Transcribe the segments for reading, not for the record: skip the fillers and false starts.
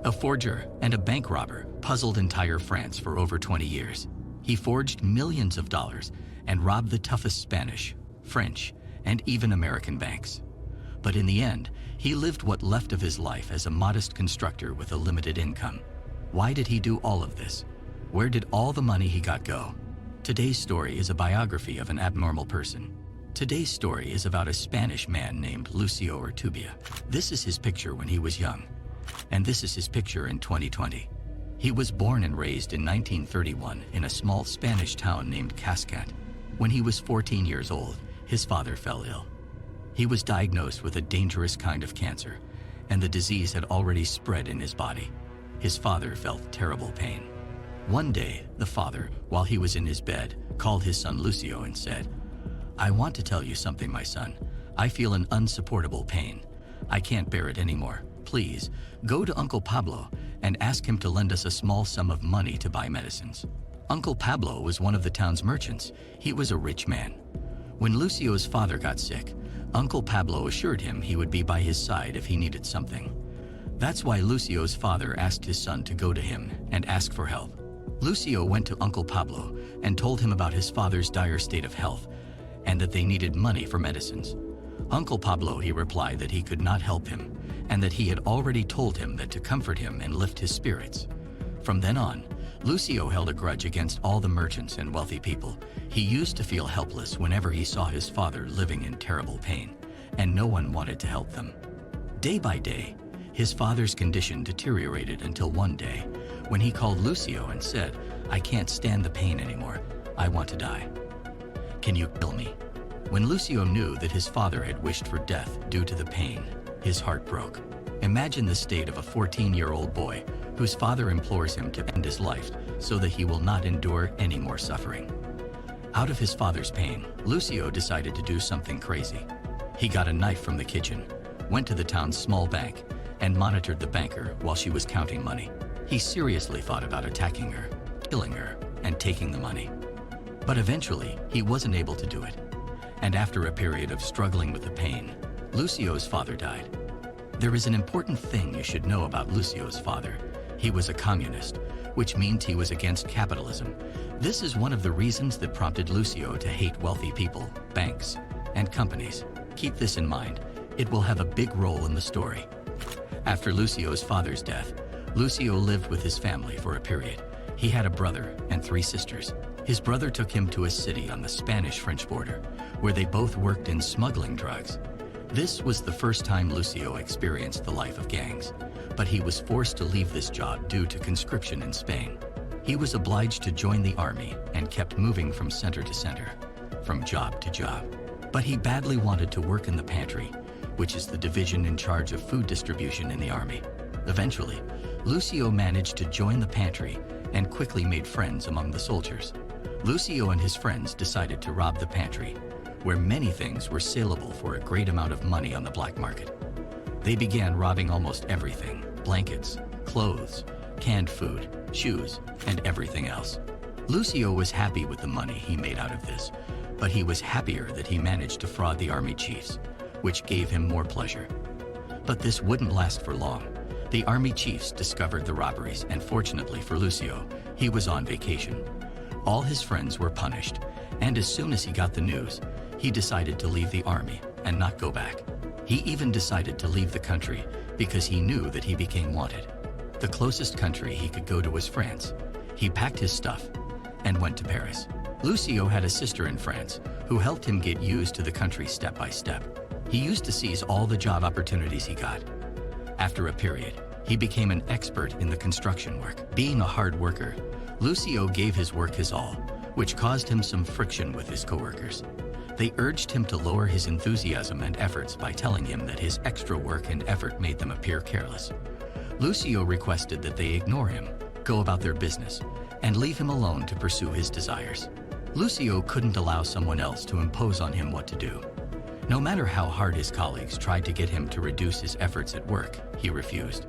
A forger and a bank robber puzzled entire France for over 20 years. He forged millions of dollars and robbed the toughest Spanish, French, and even American banks. But in the end, he lived what left of his life as a modest constructor with a limited income. Why did he do all of this? Where did all the money he got go? Today's story is a biography of an abnormal person. Today's story is about a Spanish man named Lucio Urtubia. This is his picture when he was young, and this is his picture in 2020. He was born and raised in 1931 in a small Spanish town named Cascat. When he was 14 years old, his father fell ill. He was diagnosed with a dangerous kind of cancer, and the disease had already spread in his body. His father felt terrible pain. One day, the father, while he was in his bed, called his son Lucio and said, "I want to tell you something, my son. I feel an unsupportable pain. I can't bear it anymore. Please, go to Uncle Pablo and ask him to lend us a small sum of money to buy medicines." Uncle Pablo was one of the town's merchants. He was a rich man. When Lucio's father got sick, Uncle Pablo assured him he would be by his side if he needed something. That's why Lucio's father asked his son to go to him and ask for help. Lucio went to Uncle Pablo and told him about his father's dire state of health and that they needed money for medicines. Uncle Pablo, he replied that he could not help him and that he had already told him that to comfort him and lift his spirits. From then on, Lucio held a grudge against all the merchants and wealthy people. He used to feel helpless whenever he saw his father living in terrible pain, and no one wanted to help them. Day by day, his father's condition deteriorated until one day, when he called Lucio and said, "I can't stand the pain anymore. I want to die. Can you kill me?" When Lucio knew that his father had wished for death due to the pain, his heart broke. Imagine the state of a 14-year-old boy whose father implores him to end his life so that he will not endure any more suffering. Out of his father's pain, Lucio decided to do something crazy. He got a knife from the kitchen, went to the town's small bank, and monitored the banker while she was counting money. He seriously thought about attacking her, killing her, and taking the money. But eventually, he wasn't able to do it. And after a period of struggling with the pain, Lucio's father died. There is an important thing you should know about Lucio's father. He was a communist, which means he was against capitalism. This is one of the reasons that prompted Lucio to hate wealthy people, banks, and companies. Keep this in mind. It will have a big role in the story. After Lucio's father's death, Lucio lived with his family for a period. He had a brother and 3 sisters. His brother took him to a city on the Spanish-French border, where they both worked in smuggling drugs. This was the first time Lucio experienced the life of gangs, but he was forced to leave this job due to conscription in Spain. He was obliged to join the army and kept moving from center to center, from job to job. But he badly wanted to work in the pantry, which is the division in charge of food distribution in the army. Eventually, Lucio managed to join the pantry and quickly made friends among the soldiers. Lucio and his friends decided to rob the pantry, where many things were saleable for a great amount of money on the black market. They began robbing almost everything: blankets, clothes, canned food, shoes, and everything else. Lucio was happy with the money he made out of this, but he was happier that he managed to fraud the army chiefs, which gave him more pleasure. But this wouldn't last for long. The army chiefs discovered the robberies, and fortunately for Lucio, he was on vacation. All his friends were punished, and as soon as he got the news, he decided to leave the army and not go back. He even decided to leave the country because he knew that he became wanted. The closest country he could go to was France. He packed his stuff and went to Paris. Lucio had a sister in France who helped him get used to the country step by step. He used to seize all the job opportunities he got. After a period, he became an expert in the construction work. Being a hard worker, Lucio gave his work his all, which caused him some friction with his coworkers. They urged him to lower his enthusiasm and efforts by telling him that his extra work and effort made them appear careless. Lucio requested that they ignore him, go about their business, and leave him alone to pursue his desires. Lucio couldn't allow someone else to impose on him what to do. No matter how hard his colleagues tried to get him to reduce his efforts at work, he refused.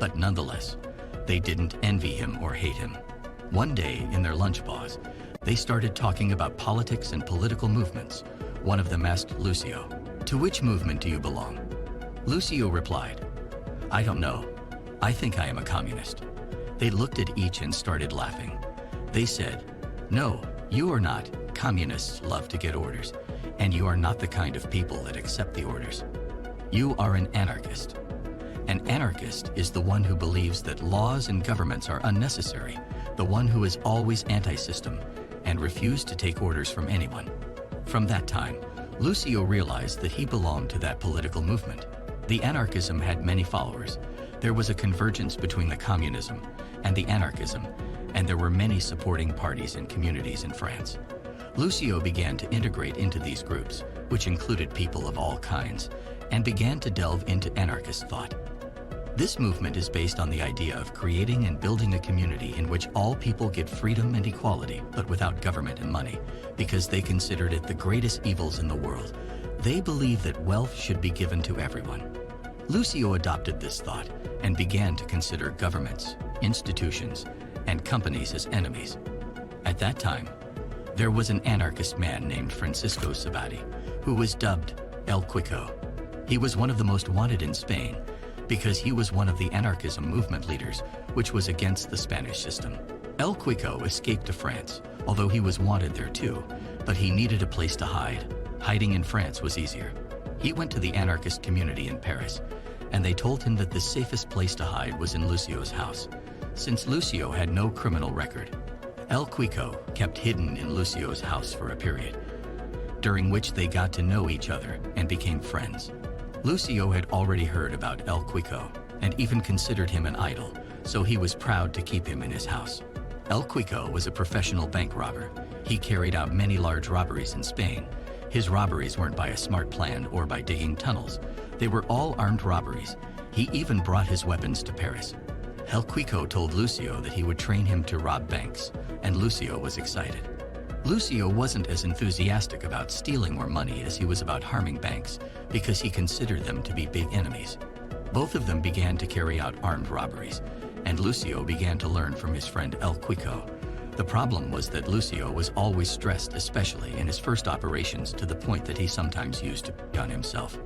But nonetheless, they didn't envy him or hate him. One day, in their lunch pause, they started talking about politics and political movements. One of them asked Lucio, "To which movement do you belong?" Lucio replied, "I don't know. "I think I am a communist." They looked at each and started laughing. They said, "No, you are not. Communists love to get orders, and you are not the kind of people that accept the orders. You are an anarchist. An anarchist is the one who believes that laws and governments are unnecessary, the one who is always anti-system and refused to take orders from anyone." From that time, Lucio realized that he belonged to that political movement. The anarchism had many followers. There was a convergence between the communism and the anarchism, and there were many supporting parties and communities in France. Lucio began to integrate into these groups, which included people of all kinds, and began to delve into anarchist thought. This movement is based on the idea of creating and building a community in which all people get freedom and equality, but without government and money, because they considered it the greatest evils in the world. They believe that wealth should be given to everyone. Lucio adopted this thought and began to consider governments, institutions, and companies as enemies. At that time, there was an anarchist man named Francisco Sabati, who was dubbed El Quico. He was one of the most wanted in Spain because he was one of the anarchism movement leaders, which was against the Spanish system. El Quico escaped to France, although he was wanted there too, but he needed a place to hide. Hiding in France was easier. He went to the anarchist community in Paris, and they told him that the safest place to hide was in Lucio's house, since Lucio had no criminal record. El Quico kept hidden in Lucio's house for a period, during which they got to know each other and became friends. Lucio had already heard about El Quico and even considered him an idol, so he was proud to keep him in his house. El Quico was a professional bank robber. He carried out many large robberies in Spain. His robberies weren't by a smart plan or by digging tunnels. They were all armed robberies. He even brought his weapons to Paris. El Quico told Lucio that he would train him to rob banks, and Lucio was excited. Lucio wasn't as enthusiastic about stealing more money as he was about harming banks, because he considered them to be big enemies. Both of them began to carry out armed robberies, and Lucio began to learn from his friend El Quico. The problem was that Lucio was always stressed, especially in his first operations, to the point that he sometimes used to pick on himself.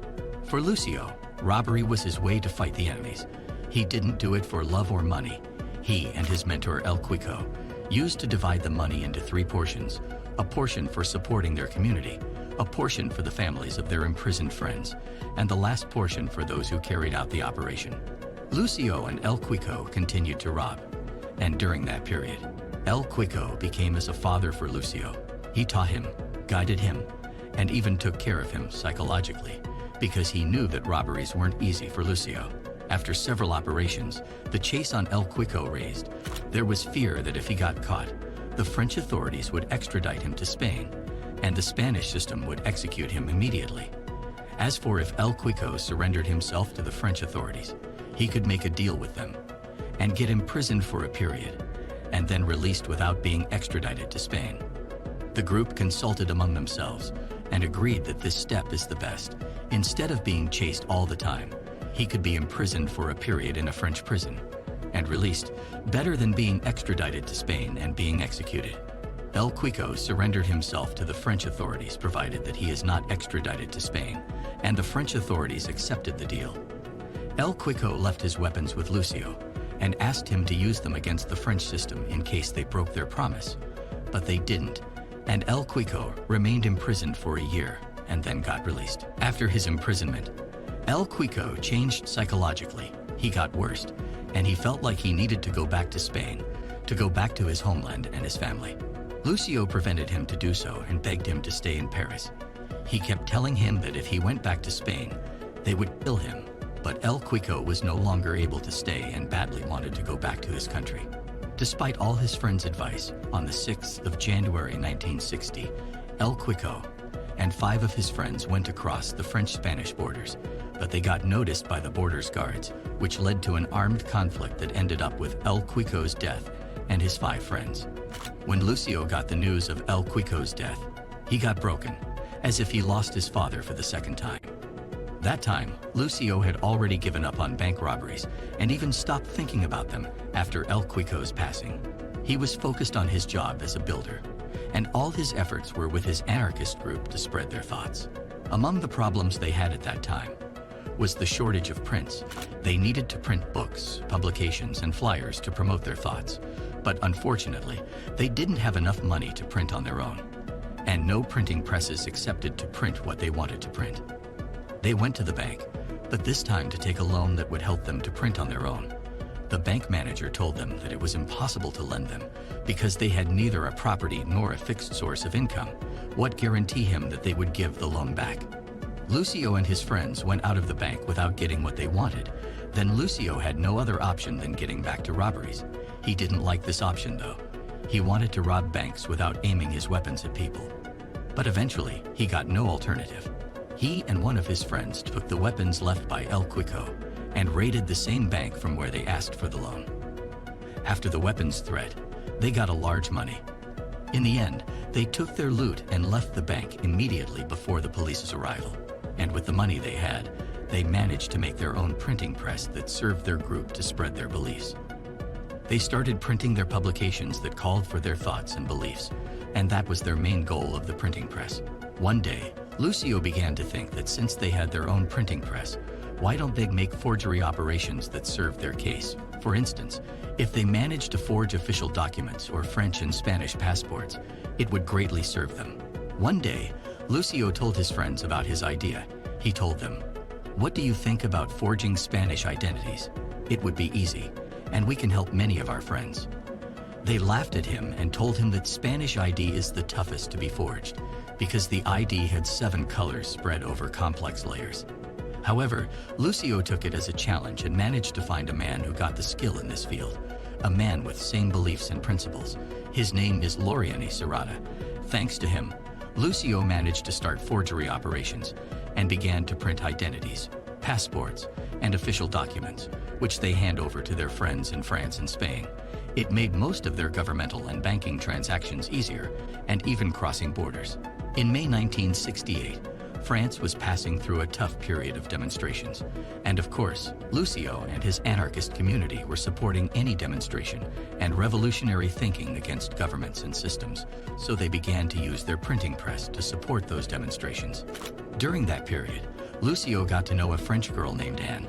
For Lucio, robbery was his way to fight the enemies. He didn't do it for love or money. He and his mentor El Quico used to divide the money into 3 portions: a portion for supporting their community, a portion for the families of their imprisoned friends, and the last portion for those who carried out the operation. Lucio and El Quico continued to rob, and during that period, El Quico became as a father for Lucio. He taught him, guided him, and even took care of him psychologically, because he knew that robberies weren't easy for Lucio. After several operations, the chase on El Quico raised. There was fear that if he got caught, the French authorities would extradite him to Spain, and the Spanish system would execute him immediately. As for if El Quico surrendered himself to the French authorities, he could make a deal with them and get imprisoned for a period, and then released without being extradited to Spain. The group consulted among themselves and agreed that this step is the best. Instead of being chased all the time, he could be imprisoned for a period in a French prison and released, better than being extradited to Spain and being executed. El Quico surrendered himself to the French authorities, provided that he is not extradited to Spain, and the French authorities accepted the deal. El Quico left his weapons with Lucio and asked him to use them against the French system in case they broke their promise, but they didn't, and El Quico remained imprisoned for a year and then got released. After his imprisonment, El Quico changed psychologically. He got worse, and he felt like he needed to go back to Spain, to go back to his homeland and his family. Lucio prevented him to do so and begged him to stay in Paris. He kept telling him that if he went back to Spain, they would kill him, but El Quico was no longer able to stay and badly wanted to go back to his country. Despite all his friends' advice, on the 6th of January 1960, El Quico and 5 of his friends went across the French-Spanish borders, but they got noticed by the borders guards, which led to an armed conflict that ended up with El Quico's death and his 5 friends. When Lucio got the news of El Quico's death, he got broken, as if he lost his father for the second time. That time, Lucio had already given up on bank robberies and even stopped thinking about them after El Quico's passing. He was focused on his job as a builder, and all his efforts were with his anarchist group to spread their thoughts. Among the problems they had at that time was the shortage of prints. They needed to print books, publications, and flyers to promote their thoughts. But unfortunately, they didn't have enough money to print on their own. And no printing presses accepted to print what they wanted to print. They went to the bank, but this time to take a loan that would help them to print on their own. The bank manager told them that it was impossible to lend them because they had neither a property nor a fixed source of income. What guarantee him that they would give the loan back? Lucio and his friends went out of the bank without getting what they wanted. Then Lucio had no other option than getting back to robberies. He didn't like this option though. He wanted to rob banks without aiming his weapons at people. But eventually, he got no alternative. He and one of his friends took the weapons left by El Quico and raided the same bank from where they asked for the loan. After the weapons threat, they got a large money. In the end, they took their loot and left the bank immediately before the police's arrival. And with the money they had, they managed to make their own printing press that served their group to spread their beliefs. They started printing their publications that called for their thoughts and beliefs, and that was their main goal of the printing press. One day, Lucio began to think that since they had their own printing press, why don't they make forgery operations that serve their case? For instance, if they managed to forge official documents or French and Spanish passports, it would greatly serve them. One day, Lucio told his friends about his idea. He told them, "What do you think about forging Spanish identities? It would be easy, and we can help many of our friends." They laughed at him and told him that Spanish ID is the toughest to be forged because the ID had 7 colors spread over complex layers. However, Lucio took it as a challenge and managed to find a man who got the skill in this field, a man with same beliefs and principles. His name is Loriani Serrata. Thanks to him, Lucio managed to start forgery operations and began to print identities, passports, and official documents, which they hand over to their friends in France and Spain. It made most of their governmental and banking transactions easier, and even crossing borders. In May 1968, France was passing through a tough period of demonstrations. And of course, Lucio and his anarchist community were supporting any demonstration and revolutionary thinking against governments and systems, so they began to use their printing press to support those demonstrations. During that period, Lucio got to know a French girl named Anne.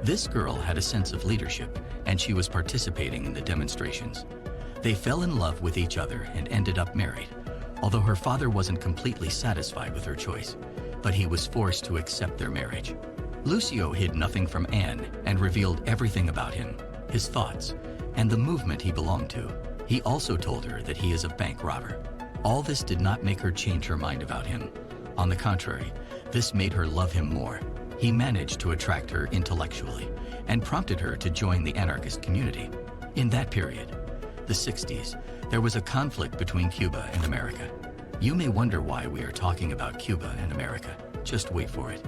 This girl had a sense of leadership, and she was participating in the demonstrations. They fell in love with each other and ended up married, although her father wasn't completely satisfied with her choice, but he was forced to accept their marriage. Lucio hid nothing from Anne and revealed everything about him, his thoughts, and the movement he belonged to. He also told her that he is a bank robber. All this did not make her change her mind about him. On the contrary, this made her love him more. He managed to attract her intellectually and prompted her to join the anarchist community. In that period, the 60s, there was a conflict between Cuba and America. You may wonder why we are talking about Cuba and America. Just wait for it.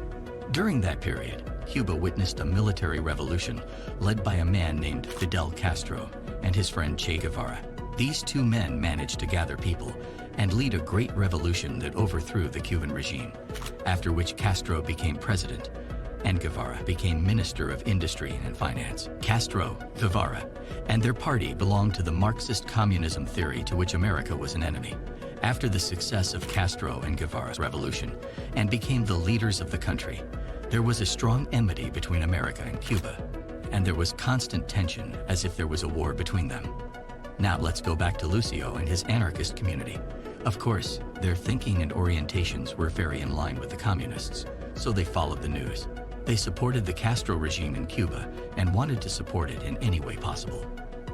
During that period, Cuba witnessed a military revolution led by a man named Fidel Castro and his friend Che Guevara. These two men managed to gather people and lead a great revolution that overthrew the Cuban regime, after which Castro became president and Guevara became Minister of Industry and Finance. Castro, Guevara, and their party belonged to the Marxist communism theory to which America was an enemy. After the success of Castro and Guevara's revolution and became the leaders of the country, there was a strong enmity between America and Cuba, and there was constant tension as if there was a war between them. Now let's go back to Lucio and his anarchist community. Of course, their thinking and orientations were very in line with the communists, so they followed the news. They supported the Castro regime in Cuba and wanted to support it in any way possible.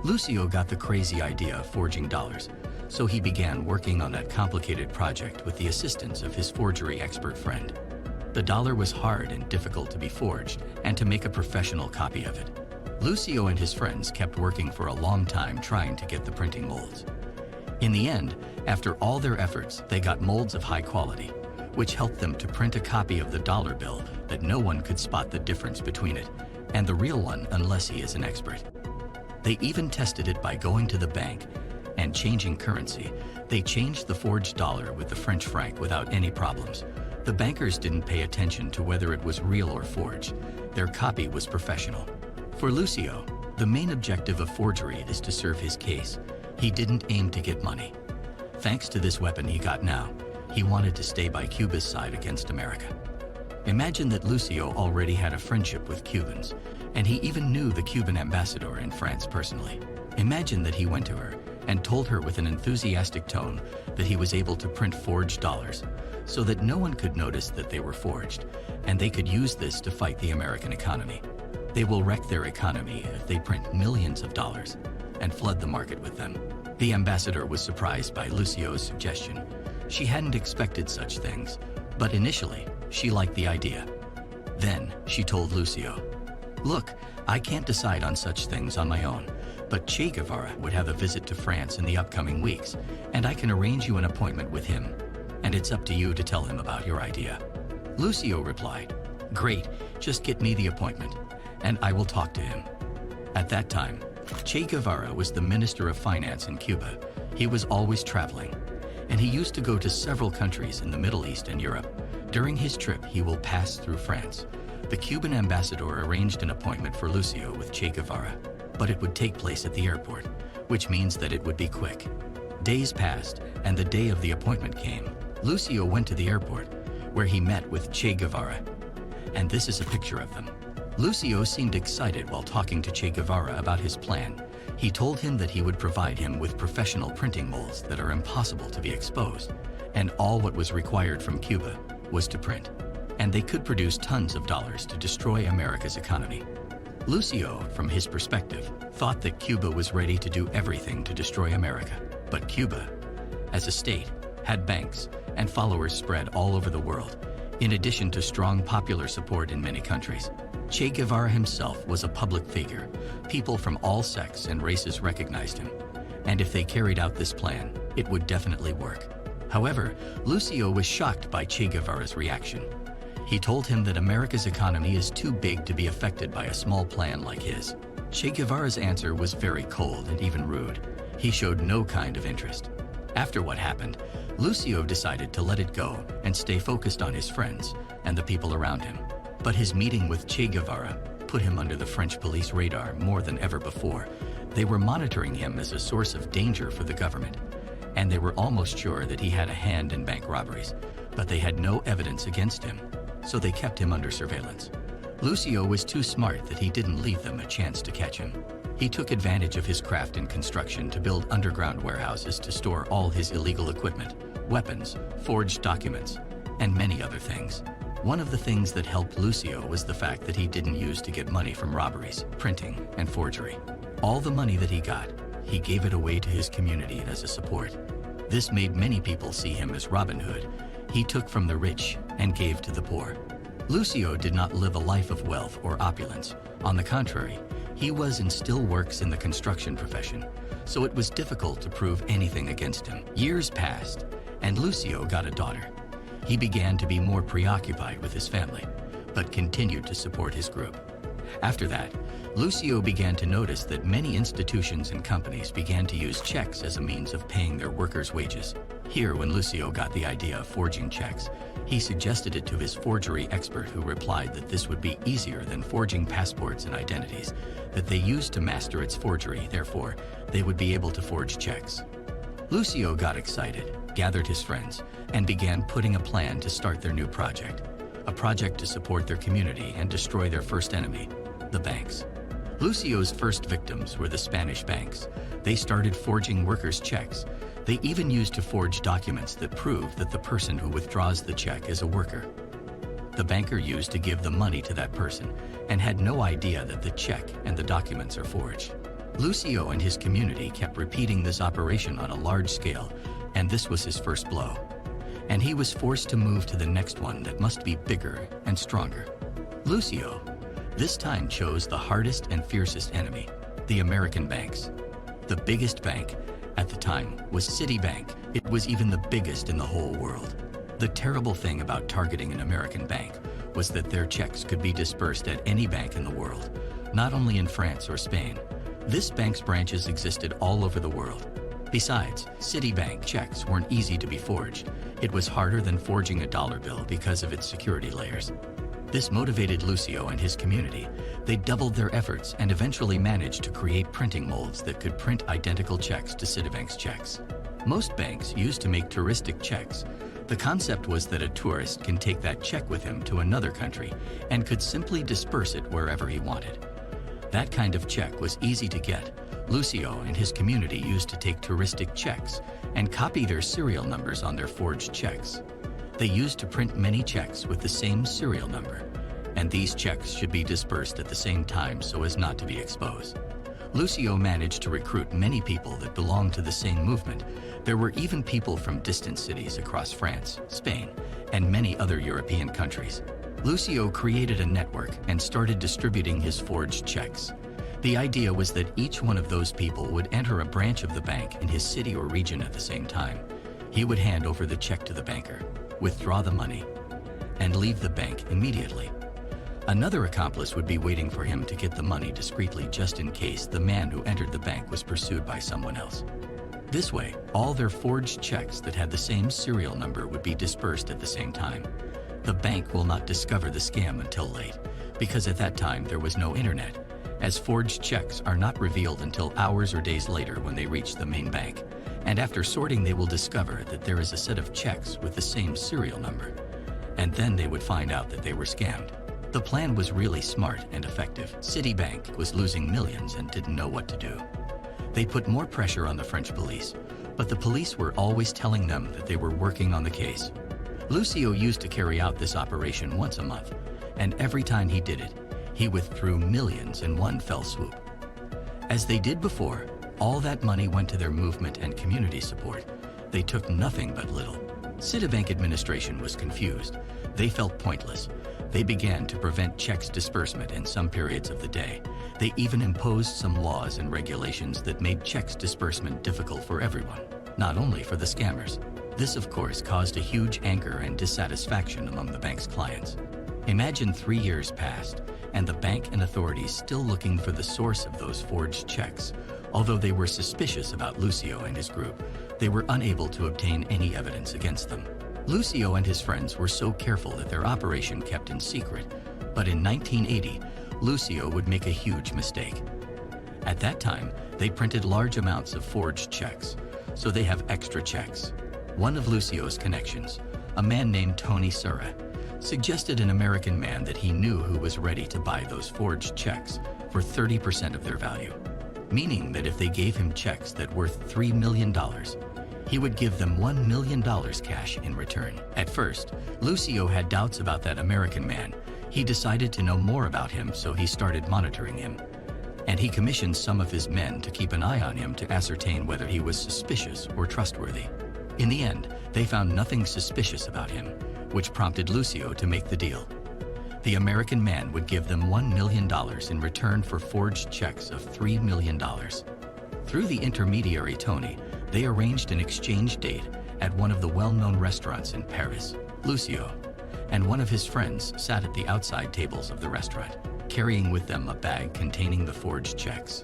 Lucio got the crazy idea of forging dollars, so he began working on that complicated project with the assistance of his forgery expert friend. The dollar was hard and difficult to be forged and to make a professional copy of it. Lucio and his friends kept working for a long time trying to get the printing molds. In the end, after all their efforts, they got molds of high quality, which helped them to print a copy of the dollar bill that no one could spot the difference between it and the real one unless he is an expert. They even tested it by going to the bank and changing currency. They changed the forged dollar with the French franc without any problems. The bankers didn't pay attention to whether it was real or forged. Their copy was professional. For Lucio, the main objective of forgery is to serve his case. He didn't aim to get money. Thanks to this weapon he got now, he wanted to stay by Cuba's side against America. Imagine that Lucio already had a friendship with Cubans, and he even knew the Cuban ambassador in France personally. Imagine that he went to her and told her with an enthusiastic tone that he was able to print forged dollars so that no one could notice that they were forged, and they could use this to fight the American economy. They will wreck their economy if they print millions of dollars and flood the market with them. The ambassador was surprised by Lucio's suggestion. She hadn't expected such things, but initially, she liked the idea. Then, she told Lucio, "Look, I can't decide on such things on my own, but Che Guevara would have a visit to France in the upcoming weeks, and I can arrange you an appointment with him, and it's up to you to tell him about your idea." Lucio replied, "Great, just get me the appointment, and I will talk to him." At that time, Che Guevara was the Minister of Finance in Cuba. He was always traveling, and he used to go to several countries in the Middle East and Europe. During his trip, he will pass through France. The Cuban ambassador arranged an appointment for Lucio with Che Guevara, but it would take place at the airport, which means that it would be quick. Days passed, and the day of the appointment came. Lucio went to the airport, where he met with Che Guevara. And this is a picture of them. Lucio seemed excited while talking to Che Guevara about his plan. He told him that he would provide him with professional printing molds that are impossible to be exposed, and all what was required from Cuba was to print, and they could produce tons of dollars to destroy America's economy. Lucio, from his perspective, thought that Cuba was ready to do everything to destroy America. But Cuba, as a state, had banks and followers spread all over the world, in addition to strong popular support in many countries. Che Guevara himself was a public figure. People from all sects and races recognized him, and if they carried out this plan, it would definitely work. However, Lucio was shocked by Che Guevara's reaction. He told him that America's economy is too big to be affected by a small plan like his. Che Guevara's answer was very cold and even rude. He showed no kind of interest. After what happened, Lucio decided to let it go and stay focused on his friends and the people around him. But his meeting with Che Guevara put him under the French police radar more than ever before. They were monitoring him as a source of danger for the government, and they were almost sure that he had a hand in bank robberies, but they had no evidence against him, so they kept him under surveillance. Lucio was too smart that he didn't leave them a chance to catch him. He took advantage of his craft in construction to build underground warehouses to store all his illegal equipment, weapons, forged documents, and many other things. One of the things that helped Lucio was the fact that he didn't use to get money from robberies, printing, and forgery. All the money that he got, he gave it away to his community as a support. This made many people see him as Robin Hood. He took from the rich and gave to the poor. Lucio did not live a life of wealth or opulence. On the contrary, he was and still works in the construction profession, so it was difficult to prove anything against him. Years passed, and Lucio got a daughter. He began to be more preoccupied with his family, but continued to support his group. After that, Lucio began to notice that many institutions and companies began to use checks as a means of paying their workers' wages. Here, when Lucio got the idea of forging checks, he suggested it to his forgery expert, who replied that this would be easier than forging passports and identities, that they used to master its forgery, therefore, they would be able to forge checks. Lucio got excited, gathered his friends, and began putting a plan to start their new project, a project to support their community and destroy their first enemy, the banks. Lucio's first victims were the Spanish banks. They started forging workers' checks. They even used to forge documents that prove that the person who withdraws the check is a worker. The banker used to give the money to that person and had no idea that the check and the documents are forged. Lucio and his community kept repeating this operation on a large scale, and this was his first blow. And he was forced to move to the next one that must be bigger and stronger. Lucio, this time, chose the hardest and fiercest enemy, the American banks. The biggest bank at the time was Citibank. It was even the biggest in the whole world. The terrible thing about targeting an American bank was that their checks could be dispersed at any bank in the world, not only in France or Spain. This bank's branches existed all over the world. Besides, Citibank checks weren't easy to be forged. It was harder than forging a dollar bill because of its security layers. This motivated Lucio and his community. They doubled their efforts and eventually managed to create printing molds that could print identical checks to Citibank's checks. Most banks used to make touristic checks. The concept was that a tourist can take that check with him to another country and could simply disperse it wherever he wanted. That kind of check was easy to get. Lucio and his community used to take touristic checks and copy their serial numbers on their forged checks. They used to print many checks with the same serial number, and these checks should be dispersed at the same time so as not to be exposed. Lucio managed to recruit many people that belonged to the same movement. There were even people from distant cities across France, Spain, and many other European countries. Lucio created a network and started distributing his forged checks. The idea was that each one of those people would enter a branch of the bank in his city or region at the same time. He would hand over the check to the banker, withdraw the money, and leave the bank immediately. Another accomplice would be waiting for him to get the money discreetly just in case the man who entered the bank was pursued by someone else. This way, all their forged checks that had the same serial number would be dispersed at the same time. The bank will not discover the scam until late, because at that time there was no internet, as forged checks are not revealed until hours or days later when they reach the main bank. And after sorting, they will discover that there is a set of checks with the same serial number. And then they would find out that they were scammed. The plan was really smart and effective. Citibank was losing millions and didn't know what to do. They put more pressure on the French police, but the police were always telling them that they were working on the case. Lucio used to carry out this operation once a month, and every time he did it, he withdrew millions in one fell swoop. As they did before, all that money went to their movement and community support. They took nothing but little. Citibank administration was confused. They felt pointless. They began to prevent checks disbursement in some periods of the day. They even imposed some laws and regulations that made checks disbursement difficult for everyone, not only for the scammers. This, of course, caused a huge anger and dissatisfaction among the bank's clients. Imagine 3 years passed, and the bank and authorities still looking for the source of those forged checks. Although they were suspicious about Lucio and his group, they were unable to obtain any evidence against them. Lucio and his friends were so careful that their operation kept in secret, but in 1980, Lucio would make a huge mistake. At that time, they printed large amounts of forged checks, so they have extra checks. One of Lucio's connections, a man named Tony Sura, suggested an American man that he knew who was ready to buy those forged checks for 30% of their value, meaning that if they gave him checks that worth $3 million, he would give them $1 million cash in return. At first, Lucio had doubts about that American man. He decided to know more about him, so he started monitoring him. And he commissioned some of his men to keep an eye on him to ascertain whether he was suspicious or trustworthy. In the end, they found nothing suspicious about him, which prompted Lucio to make the deal. The American man would give them $1 million in return for forged checks of $3 million. Through the intermediary Tony, they arranged an exchange date at one of the well-known restaurants in Paris. Lucio and one of his friends sat at the outside tables of the restaurant, carrying with them a bag containing the forged checks.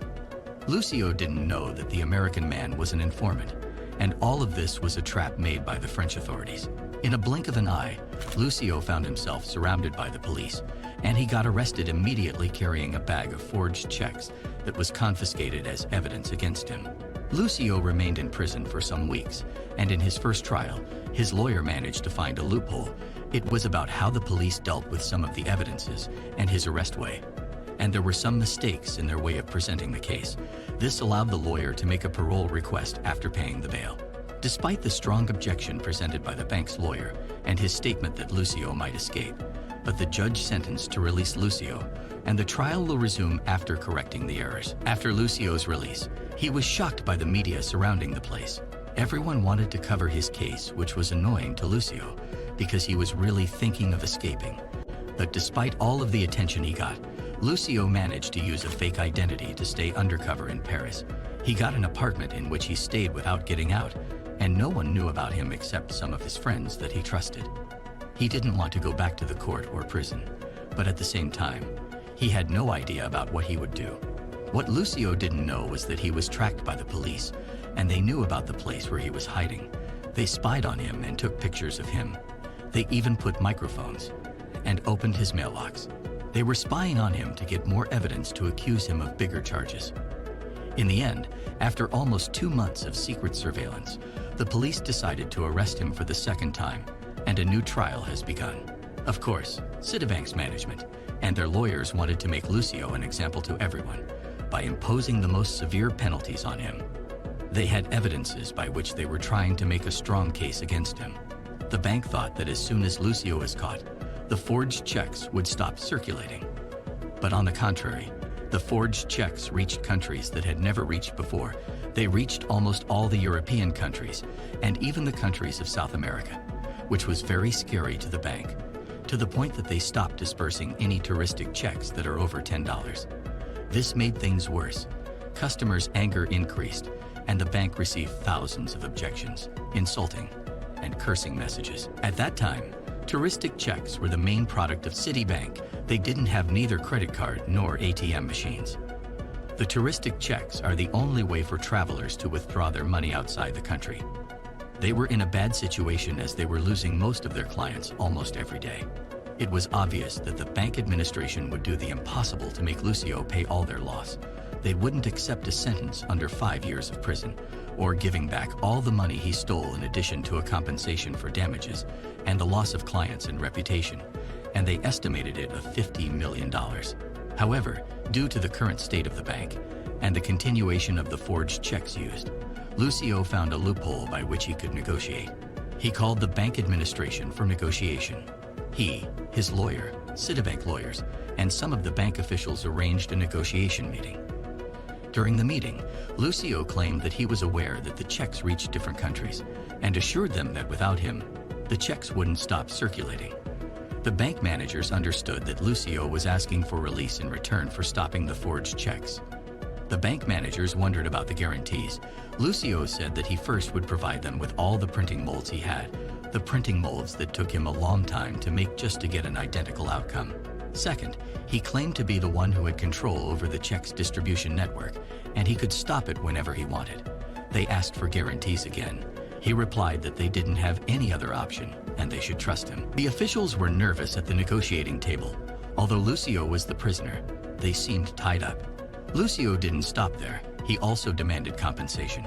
Lucio didn't know that the American man was an informant, and all of this was a trap made by the French authorities. In a blink of an eye, Lucio found himself surrounded by the police, and he got arrested immediately carrying a bag of forged checks that was confiscated as evidence against him. Lucio remained in prison for some weeks, and in his first trial, his lawyer managed to find a loophole. It was about how the police dealt with some of the evidences and his arrest way, and there were some mistakes in their way of presenting the case. This allowed the lawyer to make a parole request after paying the bail. Despite the strong objection presented by the bank's lawyer and his statement that Lucio might escape, but the judge sentenced to release Lucio, and the trial will resume after correcting the errors. After Lucio's release, he was shocked by the media surrounding the place. Everyone wanted to cover his case, which was annoying to Lucio, because he was really thinking of escaping. But despite all of the attention he got, Lucio managed to use a fake identity to stay undercover in Paris. He got an apartment in which he stayed without getting out, and no one knew about him except some of his friends that he trusted. He didn't want to go back to the court or prison, but at the same time, he had no idea about what he would do. What Lucio didn't know was that he was tracked by the police, and they knew about the place where he was hiding. They spied on him and took pictures of him. They even put microphones and opened his mailbox. They were spying on him to get more evidence to accuse him of bigger charges. In the end, after almost 2 months of secret surveillance, the police decided to arrest him for the second time. and a new trial has begun. Of course, Citibank's management and their lawyers wanted to make Lucio an example to everyone by imposing the most severe penalties on him. They had evidences by which they were trying to make a strong case against him. The bank thought that as soon as Lucio was caught, the forged checks would stop circulating. But on the contrary, the forged checks reached countries that had never reached before. They reached almost all the European countries and even the countries of South America, which was very scary to the bank, to the point that they stopped dispersing any touristic checks that are over $10. This made things worse. Customers' anger increased, and the bank received thousands of objections, insulting, and cursing messages. At that time, touristic checks were the main product of Citibank. They didn't have neither credit card nor ATM machines. The touristic checks are the only way for travelers to withdraw their money outside the country. They were in a bad situation as they were losing most of their clients almost every day. It was obvious that the bank administration would do the impossible to make Lucio pay all their loss. They wouldn't accept a sentence under 5 years of prison or giving back all the money he stole in addition to a compensation for damages and the loss of clients and reputation, and they estimated it at $50 million. However, due to the current state of the bank and the continuation of the forged checks used, Lucio found a loophole by which he could negotiate. He called the bank administration for negotiation. He, his lawyer, Citibank lawyers, and some of the bank officials arranged a negotiation meeting. During the meeting, Lucio claimed that he was aware that the checks reached different countries and assured them that without him, the checks wouldn't stop circulating. The bank managers understood that Lucio was asking for release in return for stopping the forged checks. The bank managers wondered about the guarantees. Lucio said that he first would provide them with all the printing molds he had, the printing molds that took him a long time to make just to get an identical outcome. Second, he claimed to be the one who had control over the checks distribution network, and he could stop it whenever he wanted. They asked for guarantees again. He replied that they didn't have any other option, and they should trust him. The officials were nervous at the negotiating table. Although Lucio was the prisoner, they seemed tied up. Lucio didn't stop there. He also demanded compensation.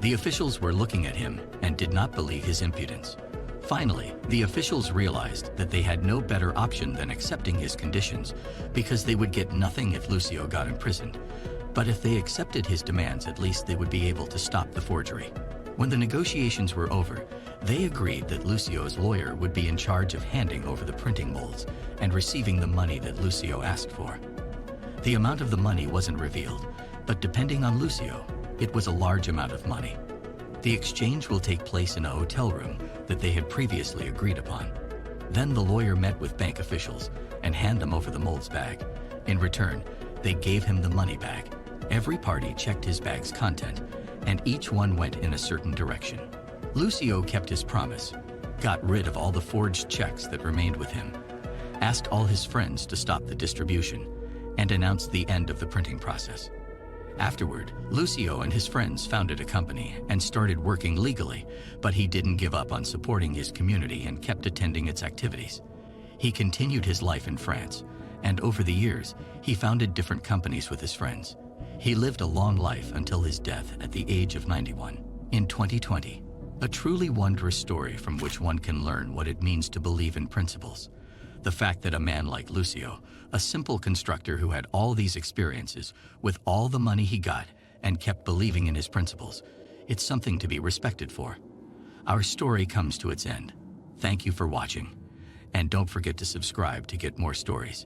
The officials were looking at him and did not believe his impudence. Finally, the officials realized that they had no better option than accepting his conditions because they would get nothing if Lucio got imprisoned. But if they accepted his demands, at least they would be able to stop the forgery. When the negotiations were over, they agreed that Lucio's lawyer would be in charge of handing over the printing molds and receiving the money that Lucio asked for. The amount of the money wasn't revealed, but depending on Lucio, it was a large amount of money. The exchange will take place in a hotel room that they had previously agreed upon. Then the lawyer met with bank officials and handed them over the molds bag. In return, they gave him the money bag. Every party checked his bag's content, and each one went in a certain direction. Lucio kept his promise, got rid of all the forged checks that remained with him, asked all his friends to stop the distribution, and announced the end of the printing process. Afterward, Lucio and his friends founded a company and started working legally, but he didn't give up on supporting his community and kept attending its activities. He continued his life in France, and over the years, he founded different companies with his friends. He lived a long life until his death at the age of 91. In 2020, a truly wondrous story from which one can learn what it means to believe in principles. The fact that a man like Lucio, a simple constructor who had all these experiences with all the money he got and kept believing in his principles, it's something to be respected for. Our story comes to its end. Thank you for watching, and don't forget to subscribe to get more stories.